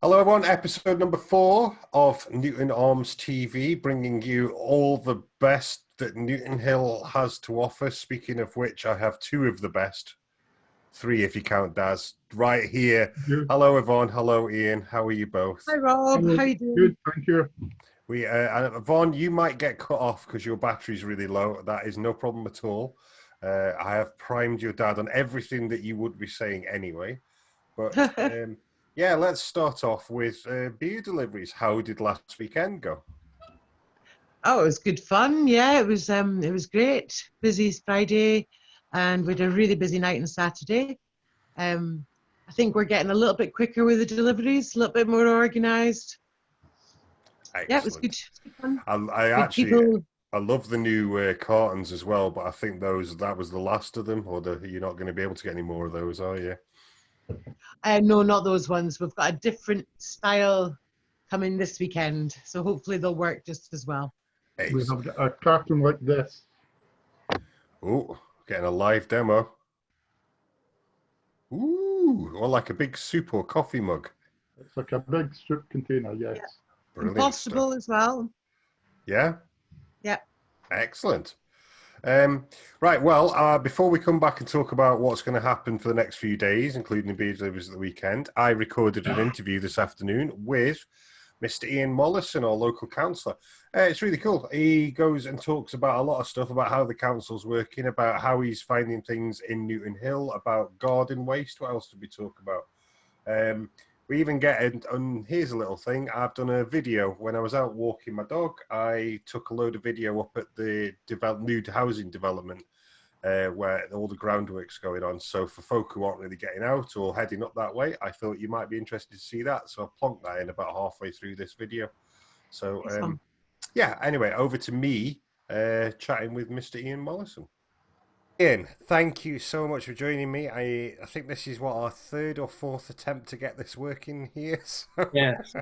Hello, everyone. Episode number 4 of Newton Arms TV, bringing you all the best that Newton Hill has to offer. Speaking of which, I have 2 of the best, 3 if you count Daz, right here. You. Hello, Yvonne. Hello, Ian. How are you both? Hi, Rob. Hello. How you doing? Good, thank you. Yvonne, you might get cut off because your battery's really low. That is no problem at all. I have primed your dad on everything that you would be saying anyway. But yeah, let's start off with Beer Deliveries. How did last weekend go? Oh, it was good fun. Yeah, it was great. Busy Friday, and we had a really busy night on Saturday. I think we're getting a little bit quicker with the deliveries, a little bit more organised. Yeah, it was good. It was good fun. I love the new cartons as well, but I think that was the last of them, or you're not going to be able to get any more of those, are you? No, not those ones. We've got a different style coming this weekend, so hopefully they'll work just as well. We have a carton like this. Oh, getting a live demo. Ooh, or like a big soup or coffee mug. It's like a big soup container, yes. Yeah. Brilliant Impossible stuff. as well. Yeah? Yeah. Excellent. Right, well, before we come back and talk about what's going to happen for the next few days, including the Beer Deliveries at the weekend, I recorded an interview this afternoon with Mr. Ian Mollison, our local councillor. It's really cool. He goes and talks about a lot of stuff about how the council's working, about how he's finding things in Newton Hill, about garden waste. What else did we talk about? We even get, and here's a little thing, I've done a video. When I was out walking my dog, I took a load of video up at the new housing development where all the groundwork's going on. So for folk who aren't really getting out or heading up that way, I thought you might be interested to see that. So I plonked that in about halfway through this video. So yeah, anyway, over to me chatting with Mr. Ian Mollison. Ian, thank you so much for joining me. I think this is our 3rd or 4th attempt to get this working here. So yes.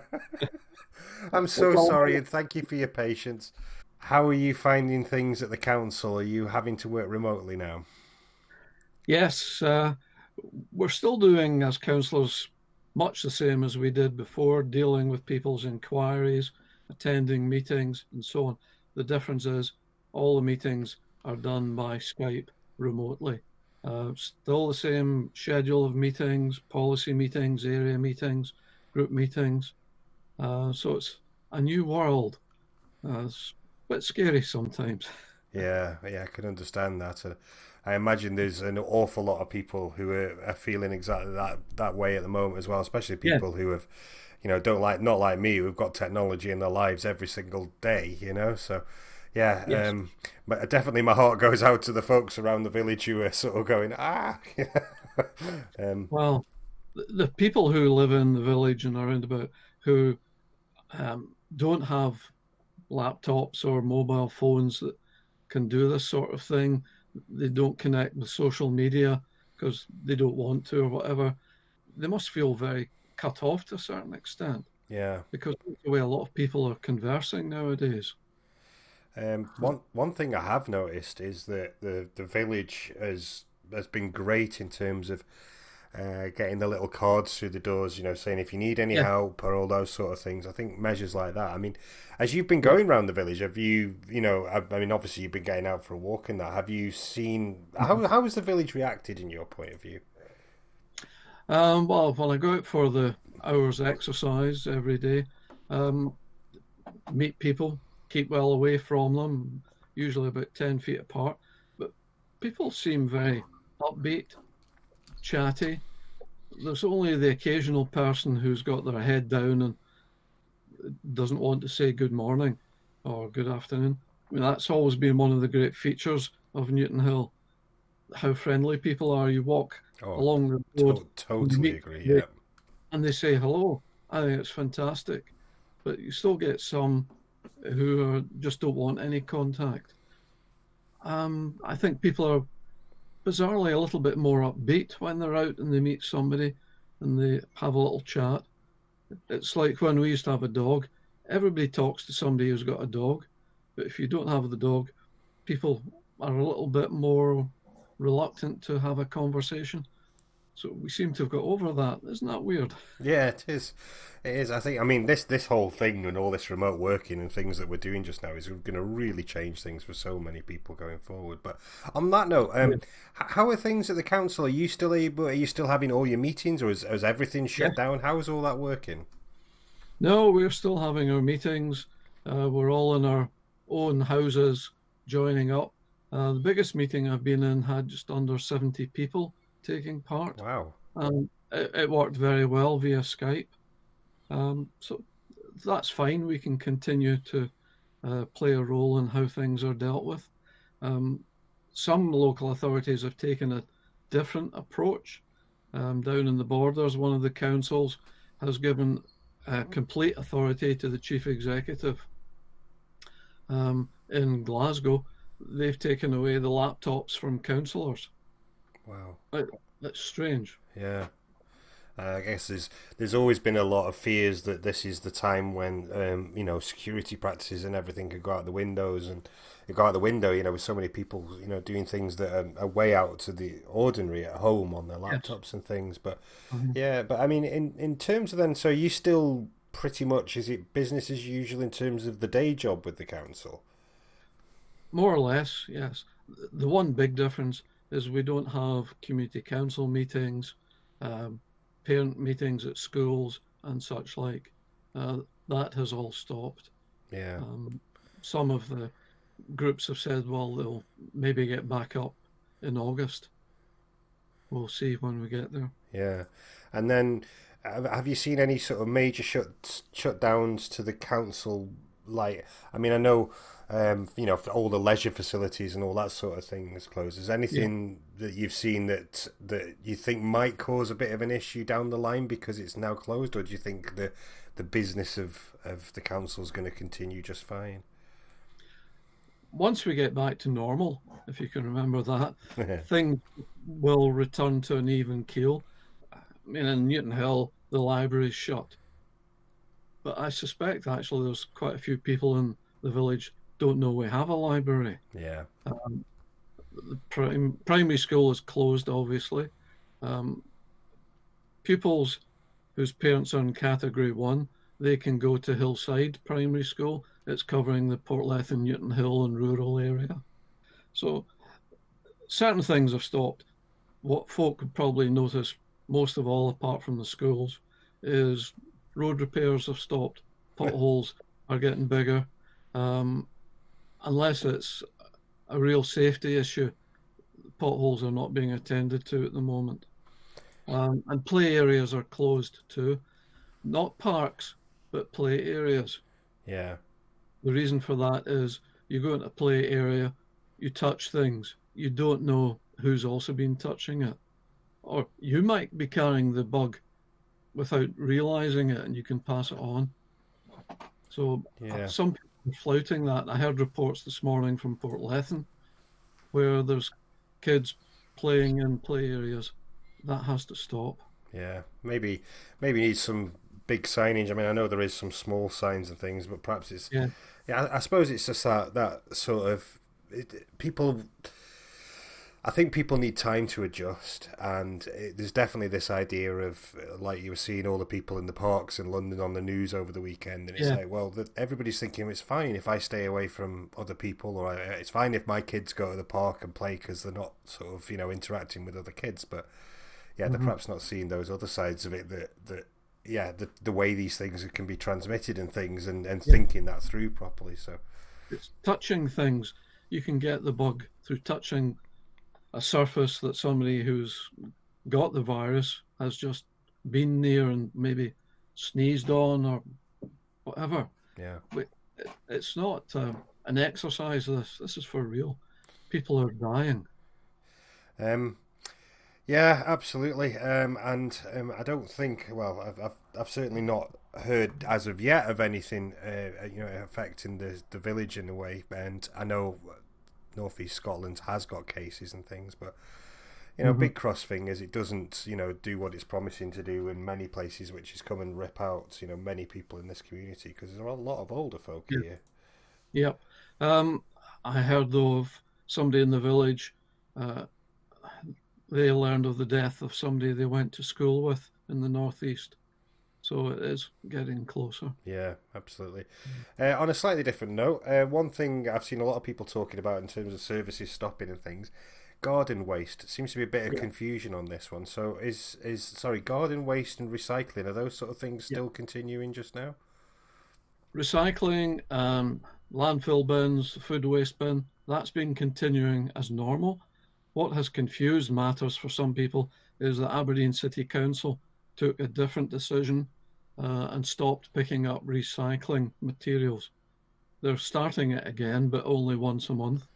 I'm so sorry, and thank you for your patience. How are you finding things at the council? Are you having to work remotely now? Yes, we're still doing as councillors much the same as we did before, dealing with people's inquiries, attending meetings and so on. The difference is all the meetings are done by Skype remotely. Still the same schedule of meetings, policy meetings, area meetings, group meetings. So it's a new world. It's a bit scary sometimes. Yeah, I can understand that. I imagine there's an awful lot of people who are feeling exactly that way at the moment as well, especially people who have, not like me, who've got technology in their lives every single day, so yeah, yes. But definitely my heart goes out to the folks around the village who are sort of going, Well, the people who live in the village and around about who don't have laptops or mobile phones that can do this sort of thing, they don't connect with social media because they don't want to or whatever, they must feel very cut off to a certain extent. Yeah. Because that's the way a lot of people are conversing nowadays. One thing I have noticed is that the village has been great in terms of getting the little cards through the doors, saying if you need any help or all those sort of things. I think measures like that. I mean, as you've been going around the village, have you, I mean, obviously you've been getting out for a walk and that. Have you seen, how has the village reacted in your point of view? Well, when I go out for the hours exercise every day, meet people, keep well away from them, usually about 10 feet apart. But people seem very upbeat, chatty. There's only the occasional person who's got their head down and doesn't want to say good morning or good afternoon. I mean, that's always been one of the great features of Newton Hill, how friendly people are. You walk along the road. Totally agree, yeah. And they say hello. I think it's fantastic. But you still get some who just don't want any contact. I think people are bizarrely a little bit more upbeat when they're out and they meet somebody and they have a little chat. It's like when we used to have a dog. Everybody talks to somebody who's got a dog, but if you don't have the dog, people are a little bit more reluctant to have a conversation. So we seem to have got over that. Isn't that weird? Yeah, it is. It is. I think. I mean, this whole thing and all this remote working and things that we're doing just now is going to really change things for so many people going forward. But on that note, how are things at the council? Are you still able? Are you still having all your meetings, or has everything shut down? How is all that working? No, we're still having our meetings. We're all in our own houses, joining up. The biggest meeting I've been in had just under 70 people taking part. Wow. It worked very well via Skype. So that's fine. We can continue to play a role in how things are dealt with. Some local authorities have taken a different approach. Down in the Borders, one of the councils has given complete authority to the chief executive. In Glasgow, they've taken away the laptops from councillors. Wow. That's strange. Yeah. I guess there's always been a lot of fears that this is the time when security practices and everything could go out the windows and go out the window. With so many people doing things that are way out to the ordinary at home on their laptops and things. But but I mean, in terms of then, so you still pretty much, is it business as usual in terms of the day job with the council? More or less, yes. The one big difference is we don't have community council meetings, parent meetings at schools and such like. That has all stopped. Yeah. Some of the groups have said, well, they'll maybe get back up in August. We'll see when we get there. Yeah. And then have you seen any sort of major shutdowns to the council? Like, I mean, I know, for all the leisure facilities and all that sort of thing is closed. Is anything that you've seen that you think might cause a bit of an issue down the line because it's now closed, or do you think the business of the council is going to continue just fine? Once we get back to normal, if you can remember that, things will return to an even keel. I mean, in Newton Hill, the library's shut. But I suspect actually there's quite a few people in the village don't know we have a library. Yeah. The primary school is closed, obviously. Pupils whose parents are in Category 1, they can go to Hillside Primary School. It's covering the Portlethen, Newton Hill and rural area. So certain things have stopped. What folk could probably notice most of all, apart from the schools, is road repairs have stopped. Potholes are getting bigger. Unless it's a real safety issue, potholes are not being attended to at the moment. And play areas are closed too. Not parks, but play areas. Yeah. The reason for that is you go into a play area, you touch things, you don't know who's also been touching it. Or you might be carrying the bug without realizing it and you can pass it on. So some people are flouting that. I heard reports this morning from Portlethen where there's kids playing in play areas. That has to stop. Yeah, maybe need some big signage. I mean, I know there is some small signs and things, but perhaps it's I suppose it's just that sort of people. I think people need time to adjust, and there's definitely this idea of, like you were seeing all the people in the parks in London on the news over the weekend, and it's like, well, everybody's thinking it's fine if I stay away from other people, or it's fine if my kids go to the park and play because they're not sort of interacting with other kids, but they're perhaps not seeing those other sides of it the way these things can be transmitted and things, and thinking that through properly. So it's touching things. You can get the bug through touching a surface that somebody who's got the virus has just been near and maybe sneezed on or whatever. Yeah. It's not an exercise. This is for real. People are dying. Yeah, absolutely. And I don't think. Well, I've certainly not heard as of yet of anything affecting the village in a way. And I know Northeast Scotland has got cases and things, but big cross fingers. It doesn't do what it's promising to do in many places, which is come and rip out many people in this community, because there are a lot of older folk here. Yep. I heard though of somebody in the village. they learned of the death of somebody they went to school with in the northeast. So it is getting closer. Yeah, absolutely. On a slightly different note, one thing I've seen a lot of people talking about in terms of services stopping and things, garden waste. Seems to be a bit of confusion on this one. So garden waste and recycling, are those sort of things still continuing just now? Recycling, landfill bins, food waste bin, that's been continuing as normal. What has confused matters for some people is that Aberdeen City Council took a different decision and stopped picking up recycling materials. They're starting it again, but only once a month.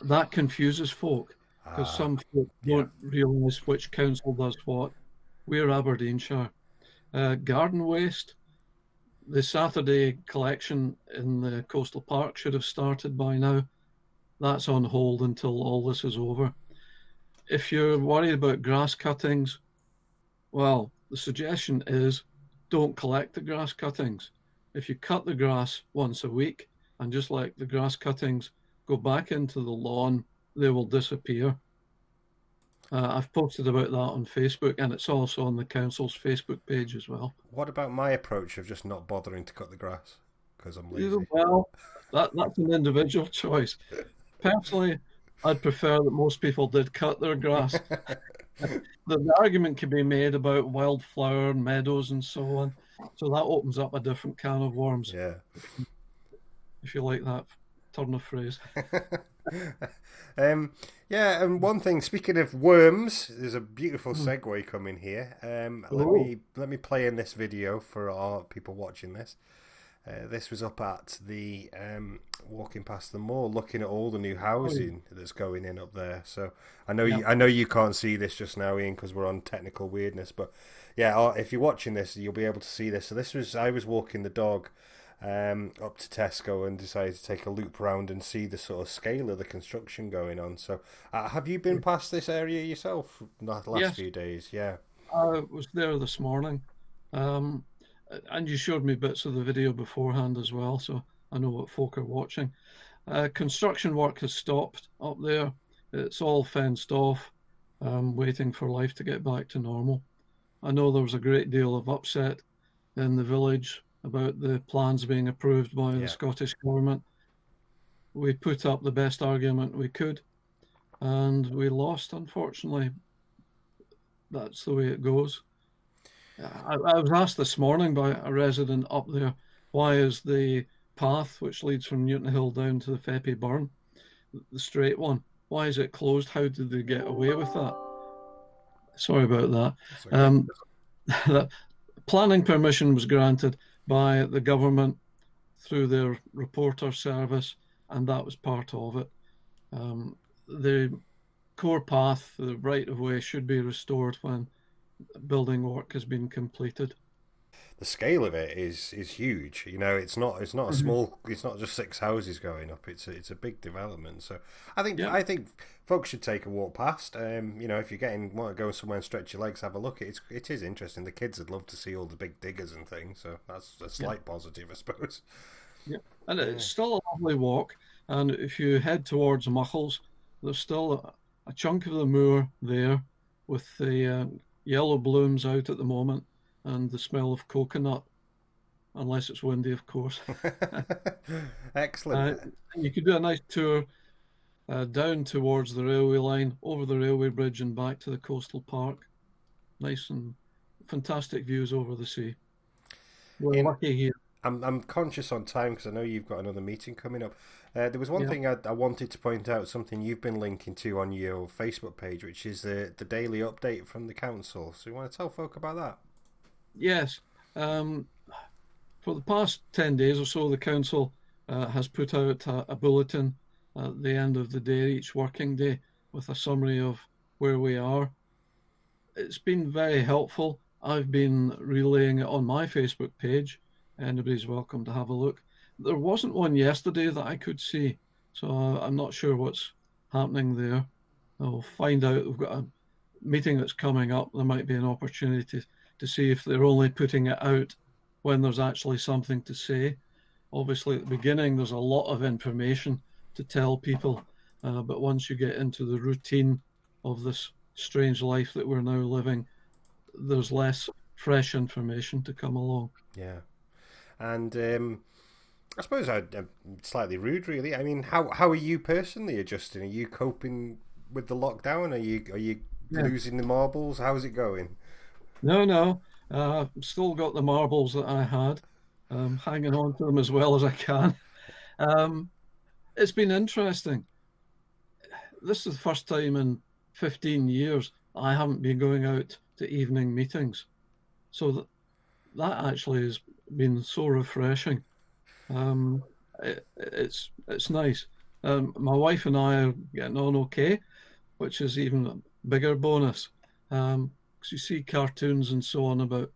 That confuses folk because some folk don't realise which council does what. We're Aberdeenshire. Garden waste, the Saturday collection in the coastal park should have started by now. That's on hold until all this is over. If you're worried about grass cuttings, well, the suggestion is don't collect the grass cuttings. If you cut the grass once a week and just let the grass cuttings go back into the lawn, they will disappear. I've posted about that on Facebook, and it's also on the council's Facebook page as well. What about my approach of just not bothering to cut the grass because I'm lazy? Well, that's an individual choice. Personally, I'd prefer that most people did cut their grass. The argument can be made about wildflower and meadows and so on. So that opens up a different can of worms. Yeah. If you like that turn of phrase. Yeah, and one thing, speaking of worms, there's a beautiful segue coming here. Let me play in this video for our people watching this. This was up at the walking past the moor, looking at all the new housing that's going in up there. So I know you can't see this just now, Ian, because we're on technical weirdness. But yeah, if you're watching this, you'll be able to see this. So I was walking the dog up to Tesco and decided to take a loop round and see the sort of scale of the construction going on. So have you been past this area yourself the last few days? Yeah, I was there this morning. And you showed me bits of the video beforehand as well, so I know what folk are watching. Construction work has stopped up there. It's all fenced off, waiting for life to get back to normal. I know there was a great deal of upset in the village about the plans being approved by the Scottish Government. We put up the best argument we could, and we lost, unfortunately. That's the way it goes. I was asked this morning by a resident up there, why is the path which leads from Newton Hill down to the Feppy Burn, the straight one, why is it closed? How did they get away with that? Sorry about that. That planning permission was granted by the government through their reporter service, and that was part of it. The core path, the right of way, should be restored when building work has been completed. The scale of it is huge. You know, it's not a small. It's not just 6 houses going up. It's a big development. So I think folks should take a walk past. You know, if you're want to go somewhere and stretch your legs, have a look. It is interesting. The kids would love to see all the big diggers and things. So that's a slight positive, I suppose. Yeah, and it's still a lovely walk. And if you head towards Muckles, there's still a chunk of the moor there with the yellow blooms out at the moment and the smell of coconut, unless it's windy, of course. Excellent. You could do a nice tour down towards the railway line, over the railway bridge and back to the coastal park. Nice and fantastic views over the sea. We're lucky here. I'm conscious on time because I know you've got another meeting coming up. There was one thing I wanted to point out, something you've been linking to on your Facebook page, which is the daily update from the council. So you want to tell folk about that? Yes. For the past 10 days or so, the council has put out a bulletin at the end of the day, each working day, with a summary of where we are. It's been very helpful. I've been relaying it on my Facebook page. Anybody's welcome to have a look. There wasn't one yesterday that I could see, so I'm not sure what's happening there. I'll find out. We've got a meeting that's coming up. There might be an opportunity to see if they're only putting it out when there's actually something to say. Obviously, at the beginning, there's a lot of information to tell people, but once you get into the routine of this strange life that we're now living, there's less fresh information to come along. Yeah. And I suppose I'm slightly rude, really. I mean, how are you personally adjusting? Are you coping with the lockdown? Are you Yeah. losing the marbles? How's it going? No. Still got the marbles that I had. Hanging on to them as well as I can. It's been interesting. This is the first time in 15 years I haven't been going out to evening meetings. So that actually has been so refreshing. It's nice. My wife and I are getting on okay, which is even a bigger bonus. 'Cause you see cartoons and so on about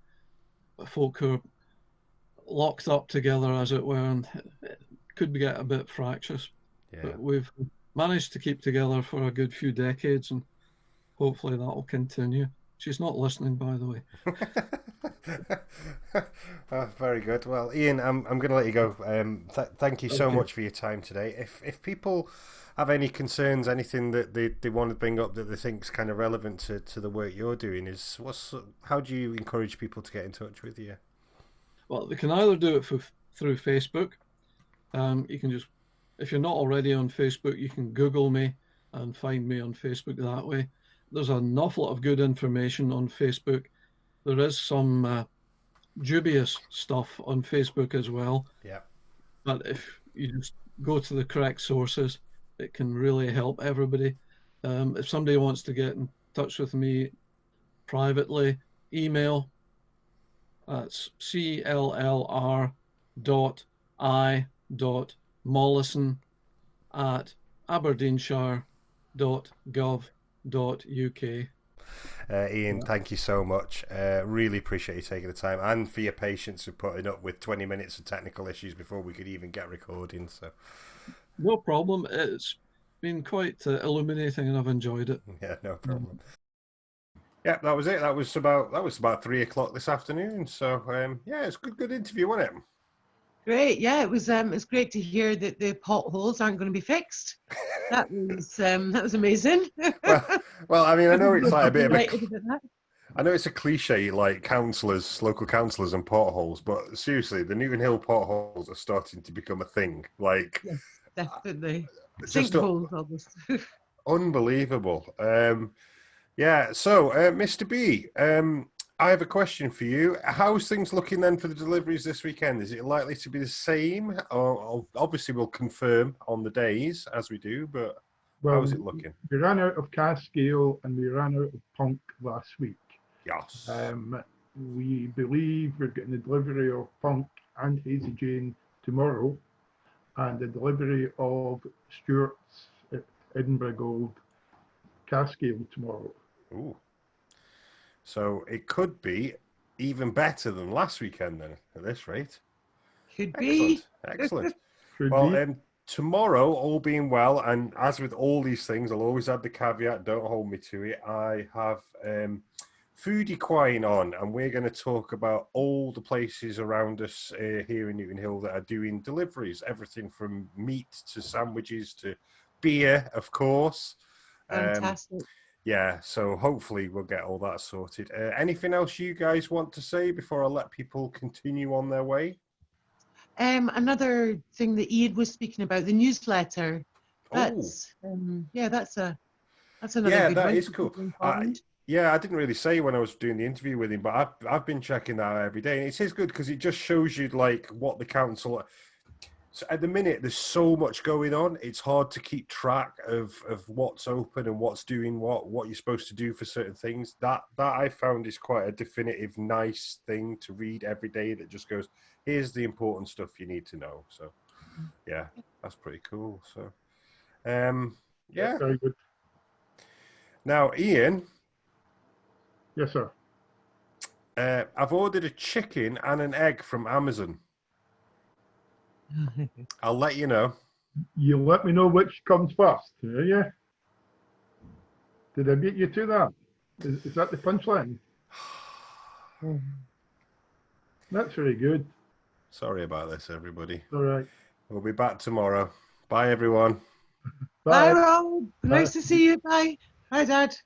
folk who are locked up together, as it were, and it could get a bit fractious. Yeah. But we've managed to keep together for a good few decades, and hopefully that will continue. She's not listening, by the way. Oh, very good. Well, Ian, I'm going to let you go. Thank you so Okay. much for your time today. If people have any concerns, anything that they want to bring up that they think is kind of relevant to the work you're doing, how do you encourage people to get in touch with you? Well, they can either do it through Facebook. You can just, if you're not already on Facebook, you can Google me and find me on Facebook that way. There's an awful lot of good information on Facebook. There is some dubious stuff on Facebook as well. Yeah. But if you just go to the correct sources, it can really help everybody. If somebody wants to get in touch with me privately, email. That's cllr.i.mollison@aberdeenshire.gov.uk. Ian, thank you so much. Really appreciate you taking the time and for your patience with putting up with 20 minutes of technical issues before we could even get recording. So, No problem. It's been quite illuminating, and I've enjoyed it. yeah, no problem. Yeah, that was it. That was about 3 o'clock this afternoon. So, yeah, it's a good interview, wasn't it? Great, yeah, it was. It's great to hear that the potholes aren't going to be fixed. That was amazing. Well, I mean, I know it's like a bit of Delighted about that. I know it's a cliche, like local councillors and potholes, but seriously, the Newton Hill potholes are starting to become a thing. Like, Yes, definitely. just Sinkholes, almost. unbelievable. Yeah. So, Mr. B, I have a question for you. How's things looking then for the deliveries this weekend? Is it likely to be the same? Or obviously, we'll confirm on the days as we do, but Well, how's it looking? we ran out of Cascale and we ran out of Punk last week. Yes. We believe we're getting the delivery of Punk and Hazy Jane tomorrow, and the delivery of Stuart's Edinburgh Gold Cascale tomorrow. Ooh. So it could be even better than last weekend then, at this rate. Could be. Excellent. Could Well, be. tomorrow, all being well, and as with all these things, I'll always add the caveat, don't hold me to it. I have Foodie Quine on, and we're going to talk about all the places around us here in Newton Hill that are doing deliveries, everything from meat to sandwiches to beer, of course. Fantastic. Yeah, so hopefully we'll get all that sorted. Anything else you guys want to say before I let people continue on their way? Another thing that Ian was speaking about, the newsletter. That's another Yeah, good that one. is cool. Yeah, I didn't really say when I was doing the interview with him, but I've been checking that out every day, and it is good because it just shows you like what the council. So at the minute, there's so much going on. It's hard to keep track of what's open and what's doing what you're supposed to do for certain things. That I found is quite a definitive, nice thing to read every day. That just goes, here's the important stuff you need to know. So, yeah, that's pretty cool. So, yeah. Very good. Now, Ian. Yes, sir. I've ordered a chicken and an egg from Amazon. I'll let you know. You let me know which comes first, will you? Did I beat you to that? Is that the punchline? That's very good. Sorry about this, everybody. All right. We'll be back tomorrow. Bye, everyone. Bye, Rob. Nice to see you. Bye. Bye, Dad.